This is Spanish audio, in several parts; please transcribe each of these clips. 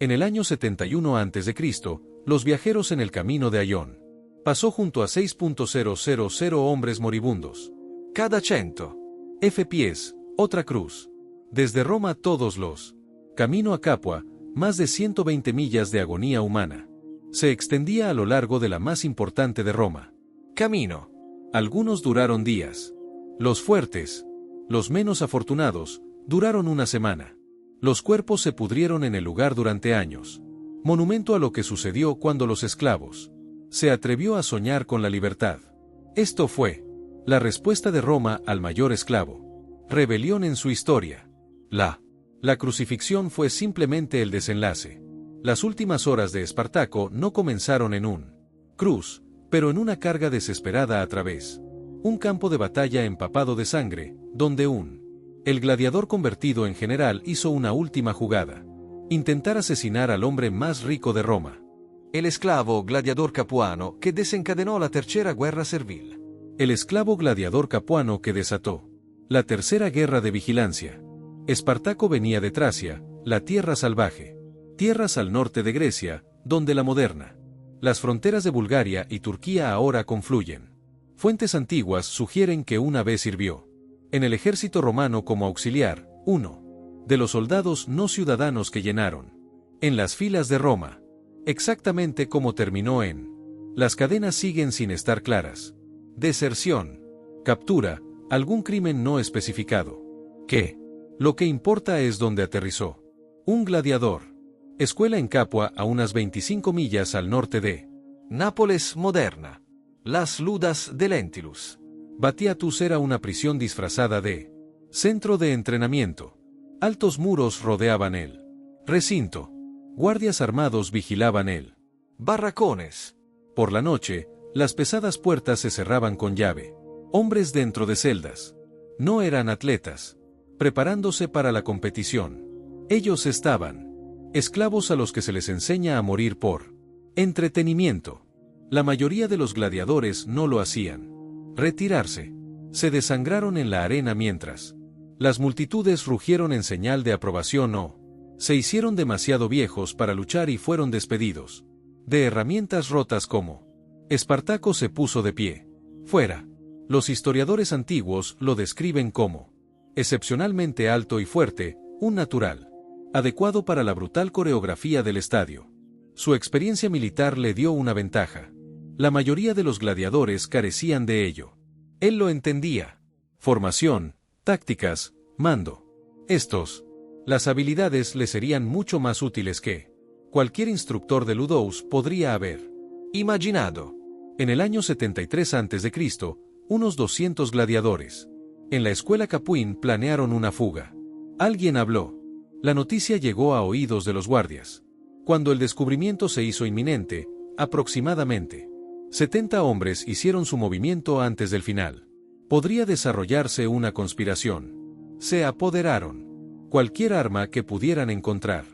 En el año 71 a.C., los viajeros en el camino de Aión pasó junto a 6.000 hombres moribundos. Cada 100 pies, otra cruz. Desde Roma todos los camino a Capua, más de 120 millas de agonía humana. Se extendía a lo largo de la más importante de Roma. Camino. Algunos duraron días. Los fuertes, los menos afortunados, duraron una semana. Los cuerpos se pudrieron en el lugar durante años. Monumento a lo que sucedió cuando los esclavos se atrevió a soñar con la libertad. Esto fue la respuesta de Roma al mayor esclavo. Rebelión en su historia. La crucifixión fue simplemente el desenlace. Las últimas horas de Espartaco no comenzaron en un cruz, pero en una carga desesperada a través un campo de batalla empapado de sangre, donde el gladiador convertido en general hizo una última jugada. Intentar asesinar al hombre más rico de Roma. El esclavo gladiador capuano que desencadenó la tercera guerra servil. El esclavo gladiador capuano que desató la tercera guerra de vigilancia. Espartaco venía de Tracia, la tierra salvaje. Tierras al norte de Grecia, donde la moderna. Las fronteras de Bulgaria y Turquía ahora confluyen. Fuentes antiguas sugieren que una vez sirvió en el ejército romano como auxiliar, uno de los soldados no ciudadanos que llenaron en las filas de Roma. Exactamente como terminó en. Las cadenas siguen sin estar claras. Deserción, captura, algún crimen no especificado. ¿Qué? Lo que importa es dónde aterrizó. Un gladiador. Escuela en Capua a unas 25 millas al norte de Nápoles moderna. Las Ludas de Lentulus. Batiatus era una prisión disfrazada de centro de entrenamiento. Altos muros rodeaban el recinto. Guardias armados vigilaban el barracones. Por la noche, las pesadas puertas se cerraban con llave. Hombres dentro de celdas. No eran atletas, preparándose para la competición. Ellos estaban esclavos a los que se les enseña a morir por entretenimiento. La mayoría de los gladiadores no lo hacían. Retirarse. Se desangraron en la arena mientras las multitudes rugieron en señal de aprobación o se hicieron demasiado viejos para luchar y fueron despedidos. De herramientas rotas como Espartaco se puso de pie. Fuera. Los historiadores antiguos lo describen como excepcionalmente alto y fuerte, un natural, adecuado para la brutal coreografía del estadio. Su experiencia militar le dio una ventaja. La mayoría de los gladiadores carecían de ello. Él lo entendía. Formación, tácticas, mando. Las habilidades le serían mucho más útiles que cualquier instructor de Ludus podría haber imaginado. En el año 73 a.C., unos 200 gladiadores en la escuela Capuín planearon una fuga. Alguien habló. La noticia llegó a oídos de los guardias. Cuando el descubrimiento se hizo inminente, aproximadamente 70 hombres hicieron su movimiento antes del final. Podría desarrollarse una conspiración. Se apoderaron. Cualquier arma que pudieran encontrar.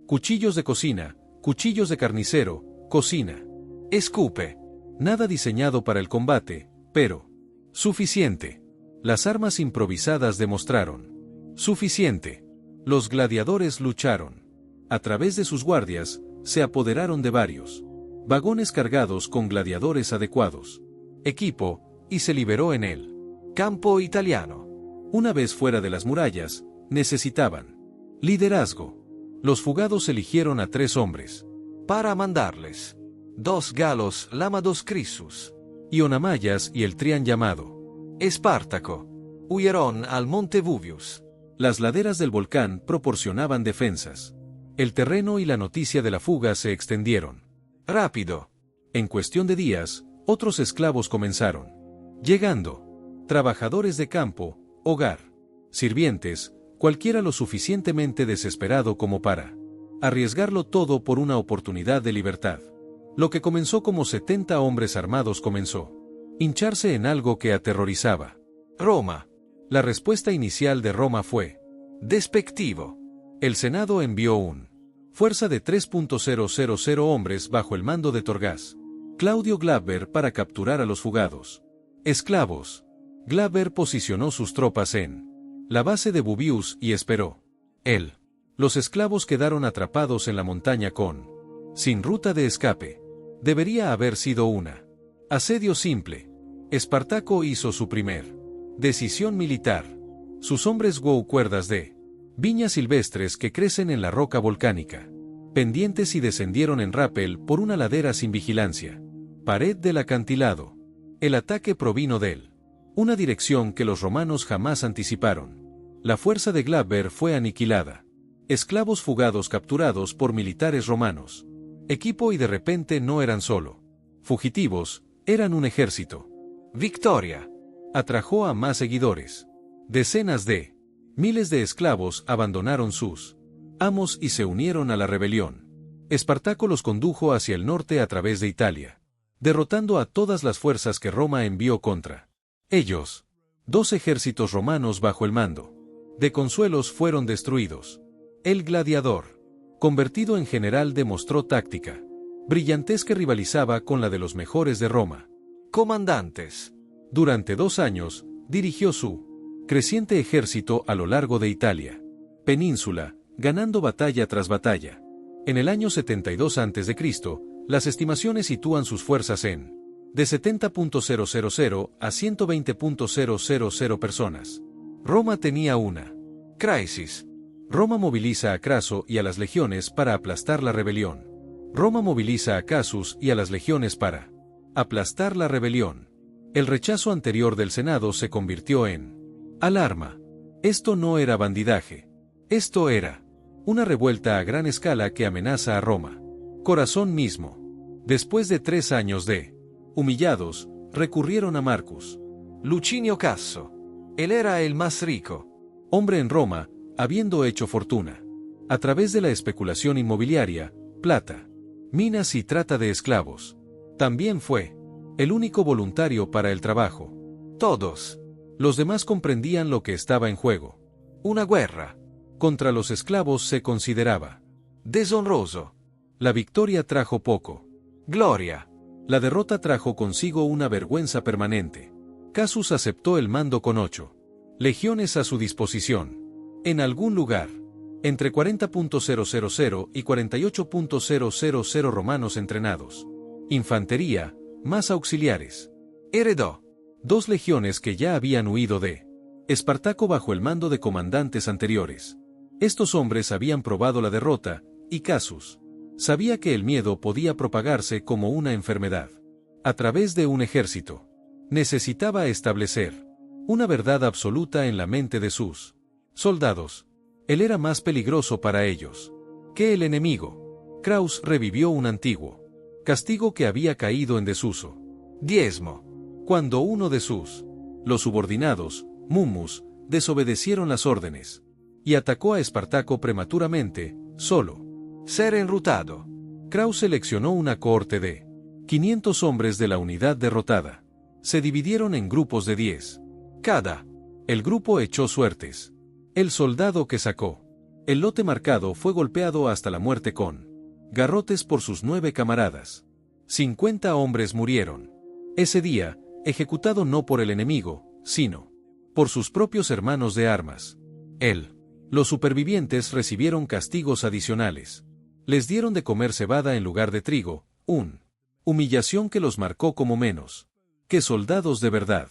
Cuchillos de cocina, cuchillos de carnicero, cocina. Escupe. Nada diseñado para el combate, pero suficiente. Las armas improvisadas demostraron suficiente. Los gladiadores lucharon. A través de sus guardias, se apoderaron de varios vagones cargados con gladiadores adecuados. Equipo, y se liberó en el campo italiano. Una vez fuera de las murallas, necesitaban liderazgo. Los fugados eligieron a 3 hombres para mandarles 2 galos llamados Crissus, Ionamayas y el Trián llamado Espartaco. Huyeron al monte Vuvius. Las laderas del volcán proporcionaban defensas. El terreno y la noticia de la fuga se extendieron rápido. En cuestión de días, otros esclavos comenzaron llegando. Trabajadores de campo, hogar, sirvientes, cualquiera lo suficientemente desesperado como para arriesgarlo todo por una oportunidad de libertad. Lo que comenzó como 70 hombres armados comenzó hincharse en algo que aterrorizaba. Roma. La respuesta inicial de Roma fue despectivo. El Senado envió una fuerza de 3.000 hombres bajo el mando de Torgas Claudio Glaber para capturar a los fugados esclavos. Glaber posicionó sus tropas en la base de Bubius y esperó. El Los esclavos quedaron atrapados en la montaña sin ruta de escape. Debería haber sido una asedio simple. Espartaco hizo su primer decisión militar. Sus hombres cuerdas de viñas silvestres que crecen en la roca volcánica, pendientes y descendieron en rappel por una ladera sin vigilancia. Pared del acantilado. El ataque provino de él. Una dirección que los romanos jamás anticiparon. La fuerza de Glaber fue aniquilada. Esclavos fugados capturados por militares romanos. Equipo y de repente no eran solo fugitivos, eran un ejército. Victoria. Atrajo a más seguidores. Decenas de miles de esclavos abandonaron sus amos y se unieron a la rebelión. Espartaco los condujo hacia el norte a través de Italia, derrotando a todas las fuerzas que Roma envió contra ellos. 2 ejércitos romanos bajo el mando de Consuelos fueron destruidos. El gladiador, convertido en general, demostró táctica brillantez que rivalizaba con la de los mejores de Roma. Comandantes. Durante 2 años, dirigió su creciente ejército a lo largo de Italia, península, ganando batalla tras batalla. En el año 72 a.C., las estimaciones sitúan sus fuerzas en de 70.000 a 120.000 personas. Roma tenía una crisis. Roma moviliza a Craso y a las legiones para aplastar la rebelión. Roma moviliza a Casus y a las legiones para aplastar la rebelión. El rechazo anterior del Senado se convirtió en alarma. Esto no era bandidaje. Esto era una revuelta a gran escala que amenaza a Roma. Corazón mismo. Después de 3 años de humillados, recurrieron a Marcus Lucinio Casso. Él era el más rico hombre en Roma, habiendo hecho fortuna a través de la especulación inmobiliaria, plata, minas y trata de esclavos. También fue el único voluntario para el trabajo. Todos los demás comprendían lo que estaba en juego. Una guerra contra los esclavos se consideraba deshonroso. La victoria trajo poco gloria. La derrota trajo consigo una vergüenza permanente. Casus aceptó el mando con 8 legiones a su disposición. En algún lugar, entre 40.000 y 48.000 romanos entrenados. Infantería, más auxiliares. Heredó 2 legiones que ya habían huido de Espartaco bajo el mando de comandantes anteriores. Estos hombres habían probado la derrota, y Casus sabía que el miedo podía propagarse como una enfermedad. A través de un ejército, necesitaba establecer una verdad absoluta en la mente de sus soldados. Él era más peligroso para ellos que el enemigo. Kraus revivió un antiguo castigo que había caído en desuso. Diezmo. Cuando uno de los subordinados, Mummus, desobedecieron las órdenes y atacó a Espartaco prematuramente, solo ser enrutado. Kraus seleccionó una cohorte de 500 hombres de la unidad derrotada. Se dividieron en grupos de 10 cada. El grupo echó suertes. El soldado que sacó el lote marcado fue golpeado hasta la muerte con garrotes por sus 9 camaradas. 50 hombres murieron ese día, ejecutado no por el enemigo, sino por sus propios hermanos de armas. Los supervivientes recibieron castigos adicionales. Les dieron de comer cebada en lugar de trigo, humillación que los marcó como menos que soldados de verdad.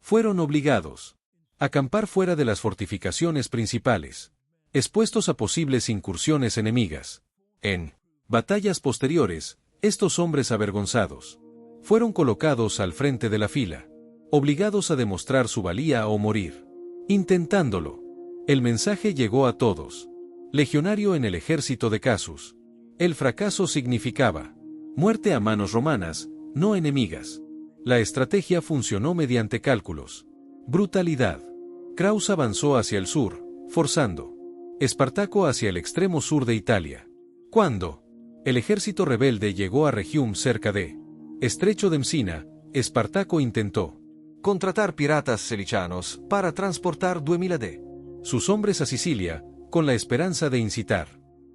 Fueron obligados a acampar fuera de las fortificaciones principales, expuestos a posibles incursiones enemigas. En batallas posteriores, estos hombres avergonzados fueron colocados al frente de la fila, obligados a demostrar su valía o morir intentándolo. El mensaje llegó a todos. Legionario en el ejército de Casus. El fracaso significaba muerte a manos romanas, no enemigas. La estrategia funcionó mediante cálculos. Brutalidad. Kraus avanzó hacia el sur, forzando Espartaco hacia el extremo sur de Italia. Cuando el ejército rebelde llegó a Rhegium cerca de Estrecho de Messina, Espartaco intentó contratar piratas selicianos para transportar 2000 de sus hombres a Sicilia, con la esperanza de incitar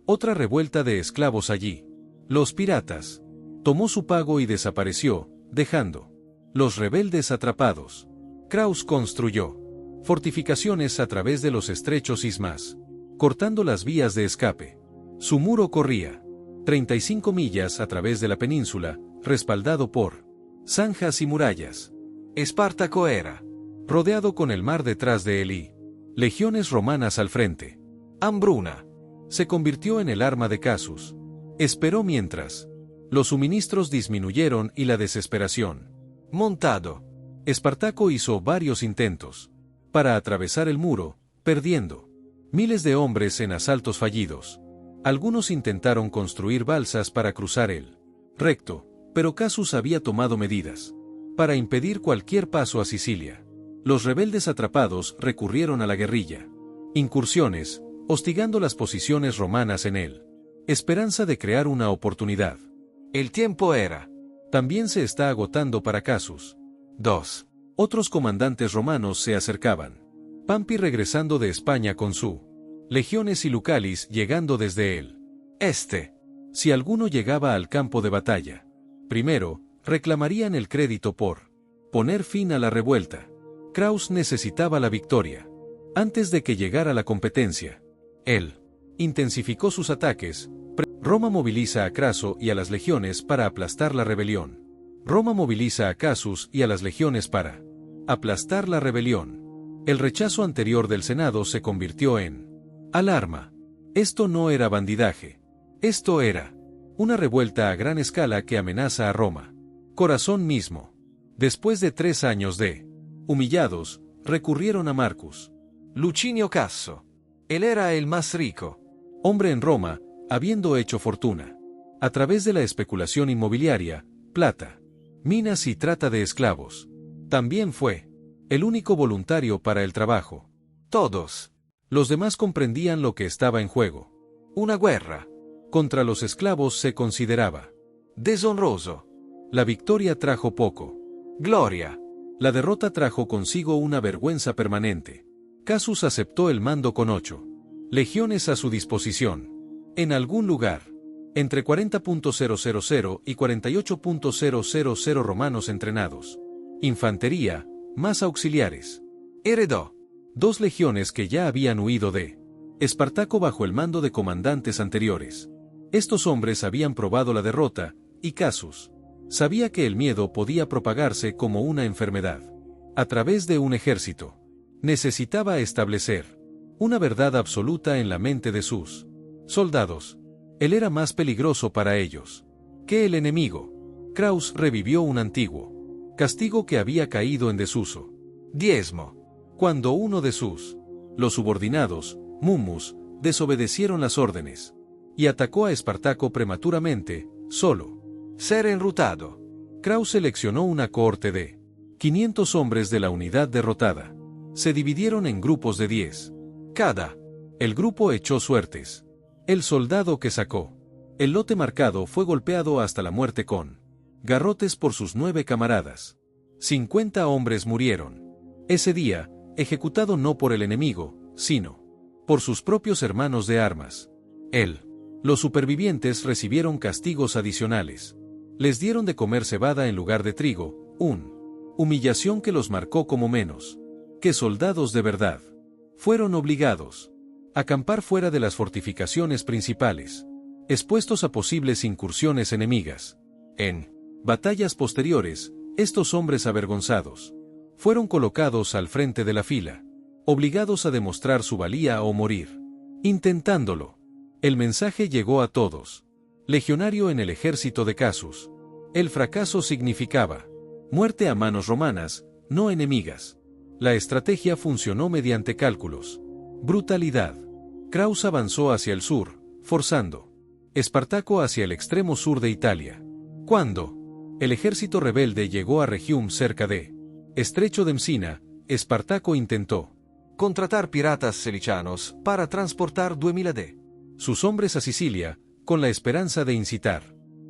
otra revuelta de esclavos allí. Los piratas tomó su pago y desapareció, dejando los rebeldes atrapados. Kraus construyó fortificaciones a través de los estrechos ismas cortando las vías de escape. Su muro corría 35 millas a través de la península, respaldado por zanjas y murallas. Espartaco era Rodeado con el mar detrás de él y legiones romanas al frente. hambruna. Se convirtió en el arma de Casus. Esperó mientras los suministros disminuyeron y la desesperación. Montado. Espartaco hizo varios intentos para atravesar el muro, perdiendo miles de hombres en asaltos fallidos. Algunos intentaron construir balsas para cruzar el recto, pero Casus había tomado medidas para impedir cualquier paso a Sicilia. Los rebeldes atrapados recurrieron a la guerrilla. Incursiones, hostigando las posiciones romanas en él. Esperanza de crear una oportunidad. El tiempo era También se está agotando para Casus. 2. Otros comandantes romanos se acercaban. Pampi regresando de España con su legiones y Lucalis llegando desde él. Este. Si alguno llegaba al campo de batalla, primero, reclamarían el crédito por poner fin a la revuelta. Kraus necesitaba la victoria. Antes de que llegara la competencia, él intensificó sus ataques. Roma moviliza a Craso y a las legiones para aplastar la rebelión. Roma moviliza a Casus y a las legiones para aplastar la rebelión. El rechazo anterior del Senado se convirtió en alarma. Esto no era bandidaje. Esto era una revuelta a gran escala que amenaza a Roma. Corazón mismo. Después de 3 años de humillados, recurrieron a Marcus Lucinio Casso. Él era el más rico hombre en Roma, habiendo hecho fortuna a través de la especulación inmobiliaria, plata, minas y trata de esclavos. También fue el único voluntario para el trabajo. Todos Los demás comprendían lo que estaba en juego. una guerra Contra los esclavos se consideraba deshonroso. la victoria trajo poco. Gloria. La derrota trajo consigo una vergüenza permanente. Casus aceptó el mando con 8 legiones a su disposición. En algún lugar, entre 40.000 y 48.000 romanos entrenados. Infantería, más auxiliares. Heredó 2 legiones que ya habían huido de Espartaco bajo el mando de comandantes anteriores. Estos hombres habían probado la derrota, y Casus sabía que el miedo podía propagarse como una enfermedad. A través de un ejército, necesitaba establecer una verdad absoluta en la mente de sus soldados. Él era más peligroso para ellos que el enemigo. Kraus revivió un antiguo castigo que había caído en desuso. diezmo. Cuando uno de los subordinados, Mummus, desobedecieron las órdenes y atacó a Espartaco prematuramente, solo. Ser enrutado. Kraus seleccionó una cohorte de 500 hombres de la unidad derrotada. Se dividieron en grupos de 10. Cada. El grupo echó suertes. El soldado que sacó el lote marcado fue golpeado hasta la muerte con garrotes por sus 9 camaradas. 50 hombres murieron ese día, ejecutado no por el enemigo, sino por sus propios hermanos de armas. Los supervivientes recibieron castigos adicionales. Les dieron de comer cebada en lugar de trigo, humillación que los marcó como menos que soldados de verdad. Fueron obligados a acampar fuera de las fortificaciones principales, expuestos a posibles incursiones enemigas. En batallas posteriores, estos hombres avergonzados fueron colocados al frente de la fila, obligados a demostrar su valía o morir intentándolo. El mensaje llegó a todos. Legionario en el ejército de Casus. El fracaso significaba muerte a manos romanas, no enemigas. La estrategia funcionó mediante cálculos. Brutalidad. Kraus avanzó hacia el sur, forzando Espartaco hacia el extremo sur de Italia. Cuando el ejército rebelde llegó a Rhegium cerca de Estrecho de Messina, Espartaco intentó contratar piratas selicianos para transportar 2000 de sus hombres a Sicilia, con la esperanza de incitar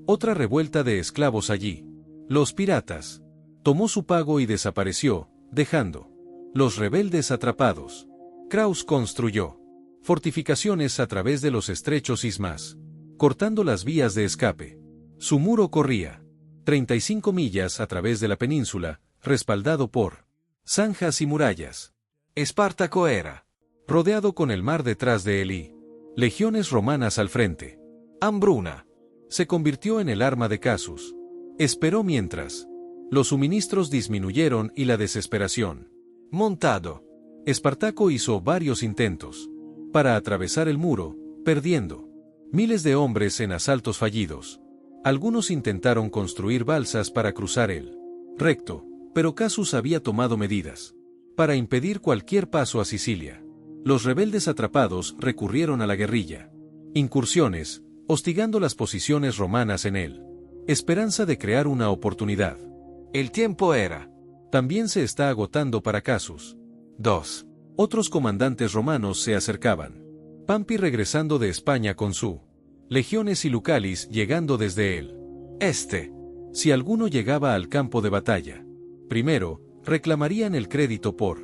otra revuelta de esclavos allí. Los piratas tomó su pago y desapareció, dejando los rebeldes atrapados. Kraus construyó fortificaciones a través de los estrechos ismas, cortando las vías de escape. Su muro corría 35 millas a través de la península, respaldado por zanjas y murallas. Espartaco era rodeado con el mar detrás de él y legiones romanas al frente. Hambruna. Se convirtió en el arma de Casus. Esperó mientras los suministros disminuyeron y la desesperación. Montado. Espartaco hizo varios intentos para atravesar el muro, perdiendo miles de hombres en asaltos fallidos. Algunos intentaron construir balsas para cruzar el recto, pero Casus había tomado medidas para impedir cualquier paso a Sicilia. Los rebeldes atrapados recurrieron a la guerrilla. Incursiones, hostigando las posiciones romanas en él. Esperanza de crear una oportunidad. El tiempo era. También se está agotando para Casus. 2. Otros comandantes romanos se acercaban. Pampi regresando de España con su legiones y Lucalis llegando desde el este. Si alguno llegaba al campo de batalla, primero, reclamarían el crédito por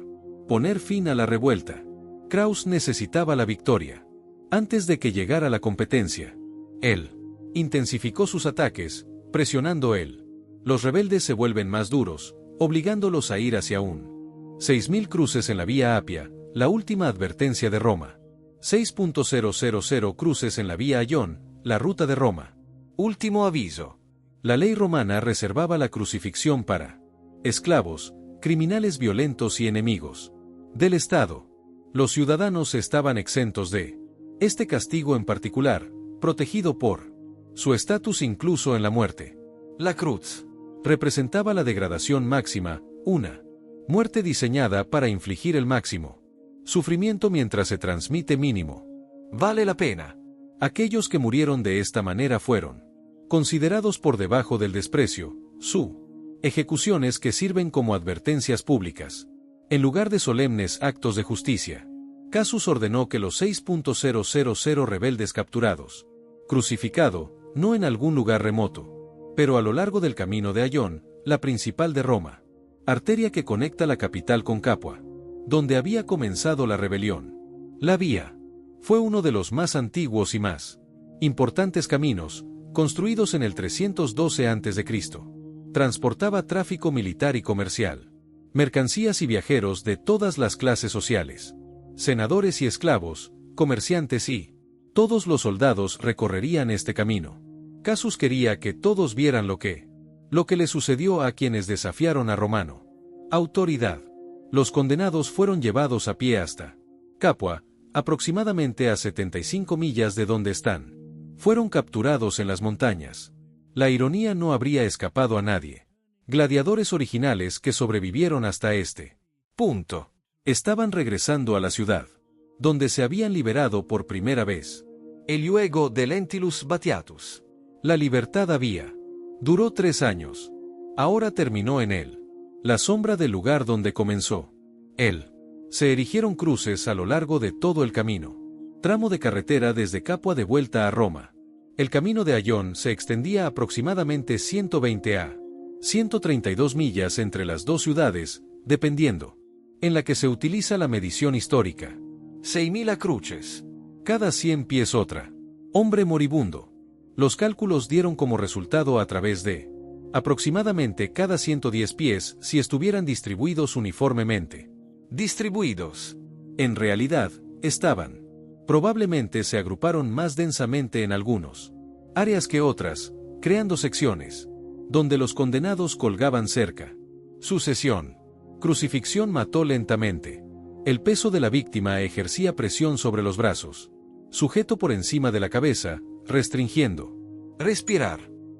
poner fin a la revuelta. Kraus necesitaba la victoria. Antes de que llegara la competencia, él intensificó sus ataques, presionando él. Los rebeldes se vuelven más duros, obligándolos a ir hacia un 6.000 cruces en la vía Apia, la última advertencia de Roma. 6.000 cruces en la vía Ayón, la ruta de Roma. Último aviso. La ley romana reservaba la crucifixión para esclavos, criminales violentos y enemigos del Estado. Los ciudadanos estaban exentos de este castigo en particular, protegido por su estatus incluso en la muerte. La cruz representaba la degradación máxima, una muerte diseñada para infligir el máximo sufrimiento mientras se transmite mínimo. Vale la pena. Aquellos que murieron de esta manera fueron considerados por debajo del desprecio, su ejecuciones que sirven como advertencias públicas, en lugar de solemnes actos de justicia. Casus ordenó que los 6.000 rebeldes capturados, crucificado, no en algún lugar remoto, pero a lo largo del camino de Ayón, la principal de Roma, arteria que conecta la capital con Capua, donde había comenzado la rebelión. La vía fue uno de los más antiguos y más importantes caminos, construidos en el 312 a.C. Transportaba tráfico militar y comercial, mercancías y viajeros de todas las clases sociales, senadores y esclavos, comerciantes y todos los soldados recorrerían este camino. Casus quería que todos vieran lo que le sucedió a quienes desafiaron a Romano autoridad. Los condenados fueron llevados a pie hasta Capua, aproximadamente a 75 millas de donde están. Fueron capturados en las montañas. La ironía no habría escapado a nadie. Gladiadores originales que sobrevivieron hasta este punto estaban regresando a la ciudad, donde se habían liberado por primera vez. El luego de Lentilus Batiatus. La libertad duró 3 años. Ahora terminó en él. La sombra del lugar donde comenzó. Se erigieron cruces a lo largo de todo el camino. Tramo de carretera desde Capua de vuelta a Roma. El camino de Ayón se extendía aproximadamente 120 a 132 millas entre las dos ciudades, dependiendo en la que se utiliza la medición histórica. 6.000 cruces. Cada 100 pies otra. Hombre moribundo. Los cálculos dieron como resultado a través de aproximadamente cada 110 pies si estuvieran distribuidos uniformemente. Distribuidos. En realidad, estaban. Probablemente se agruparon más densamente en algunos áreas que otras, creando secciones, donde los condenados colgaban cerca. Sucesión. Crucifixión mató lentamente. El peso de la víctima ejercía presión sobre los brazos, sujeto por encima de la cabeza, restringiendo. Respirar.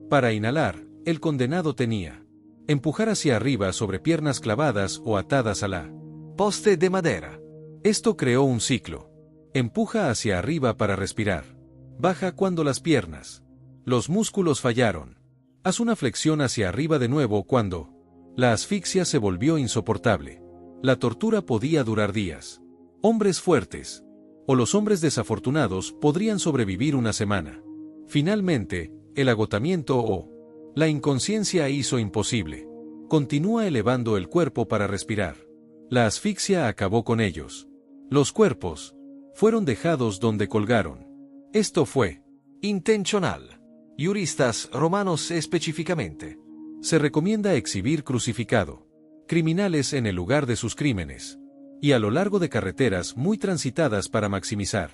Para inhalar, el condenado tenía empujar hacia arriba sobre piernas clavadas o atadas a la poste de madera. Esto creó un ciclo. Empuja hacia arriba para respirar. Baja cuando las piernas, los músculos fallaron. Haz una flexión hacia arriba de nuevo cuando la asfixia se volvió insoportable. La tortura podía durar días. Hombres fuertes, o los hombres desafortunados podrían sobrevivir una semana. Finalmente, el agotamiento o la inconsciencia hizo imposible. Continúa elevando el cuerpo para respirar. La asfixia acabó con ellos. Los cuerpos fueron dejados donde colgaron. Esto fue intencional. Juristas romanos específicamente. Se recomienda exhibir crucificado criminales en el lugar de sus crímenes. y a lo largo de carreteras muy transitadas para maximizar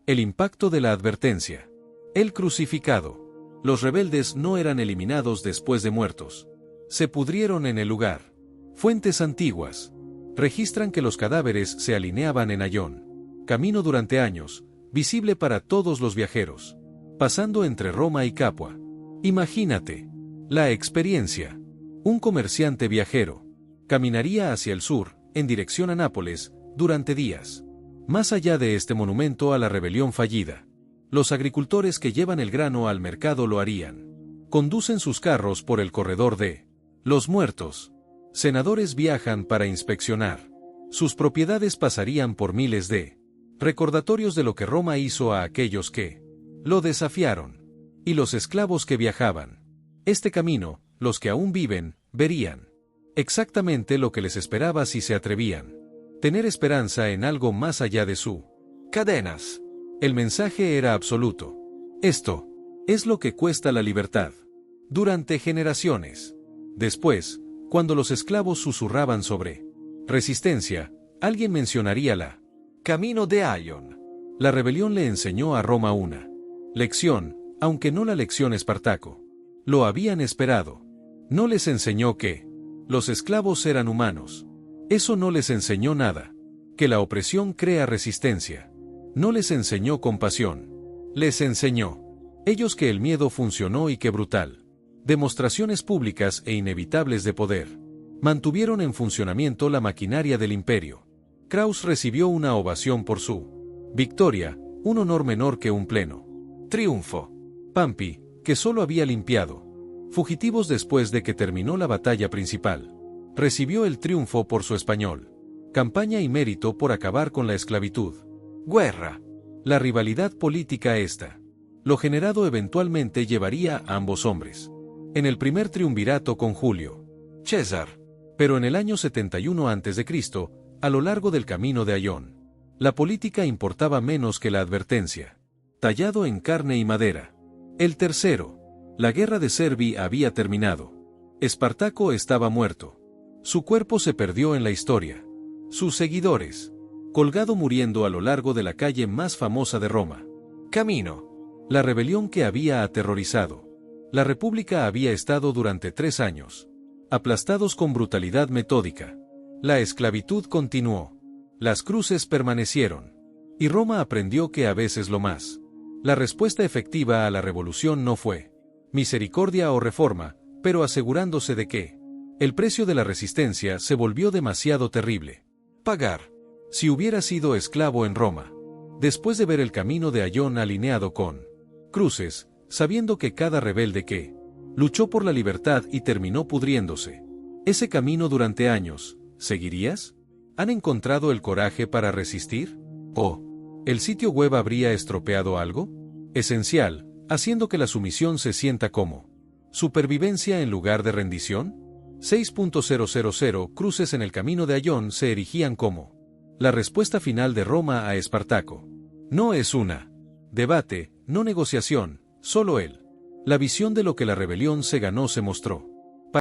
el impacto de la advertencia. El crucificado. Los rebeldes no eran eliminados después de muertos. Se pudrieron en el lugar. Fuentes antiguas registran que los cadáveres se alineaban en Ayón, camino durante años, visible para todos los viajeros, pasando entre Roma y Capua. Imagínate la experiencia. Un comerciante viajero caminaría hacia el sur, en dirección a Nápoles, durante días. Más allá de este monumento a la rebelión fallida, los agricultores que llevan el grano al mercado lo harían. Conducen sus carros por el corredor de los muertos. Senadores viajan para inspeccionar. Sus propiedades pasarían por miles de recordatorios de lo que Roma hizo a aquellos que lo desafiaron. Y los esclavos que viajaban este camino, los que aún viven, verían exactamente lo que les esperaba si se atrevían. Tener esperanza en algo más allá de su cadenas. El mensaje era absoluto. Esto es lo que cuesta la libertad. Durante generaciones. Después, cuando los esclavos susurraban sobre resistencia, alguien mencionaría la Camino de Ayón. La rebelión le enseñó a Roma una lección, aunque no la lección Espartaco. Lo habían esperado. No les enseñó que los esclavos eran humanos. Eso no les enseñó nada. Que la opresión crea resistencia. No les enseñó compasión. Les enseñó ellos que el miedo funcionó y que brutal demostraciones públicas e inevitables de poder mantuvieron en funcionamiento la maquinaria del imperio. Kraus recibió una ovación por su victoria, un honor menor que un pleno triunfo. Pampi, que solo había limpiado fugitivos después de que terminó la batalla principal, recibió el triunfo por su español campaña y mérito por acabar con la esclavitud. Guerra. La rivalidad política esta. Lo generado eventualmente llevaría a ambos hombres en el primer triunvirato con Julio César. Pero en el año 71 a.C., a lo largo del camino de Ayón, la política importaba menos que la advertencia. Tallado en carne y madera. El tercero. La guerra de Cervi había terminado. Espartaco estaba muerto. Su cuerpo se perdió en la historia. Sus seguidores. Colgado muriendo a lo largo de la calle más famosa de Roma. Camino. La rebelión que había aterrorizado. La república había estado durante 3 años. Aplastados con brutalidad metódica. La esclavitud continuó. Las cruces permanecieron. Y Roma aprendió que a veces lo más. La respuesta efectiva a la revolución no fue misericordia o reforma, pero asegurándose de que el precio de la resistencia se volvió demasiado terrible. Pagar. Si hubiera sido esclavo en Roma, después de ver el camino de Ayón alineado con cruces, sabiendo que cada rebelde que luchó por la libertad y terminó pudriéndose, ese camino durante años, ¿seguirías? ¿Han encontrado el coraje para resistir? ¿O el sitio web habría estropeado algo esencial, haciendo que la sumisión se sienta como supervivencia en lugar de rendición? 6.000 cruces en el camino de Ayón se erigían como la respuesta final de Roma a Espartaco. No es una debate, no negociación, solo él. La visión de lo que la rebelión se ganó se mostró.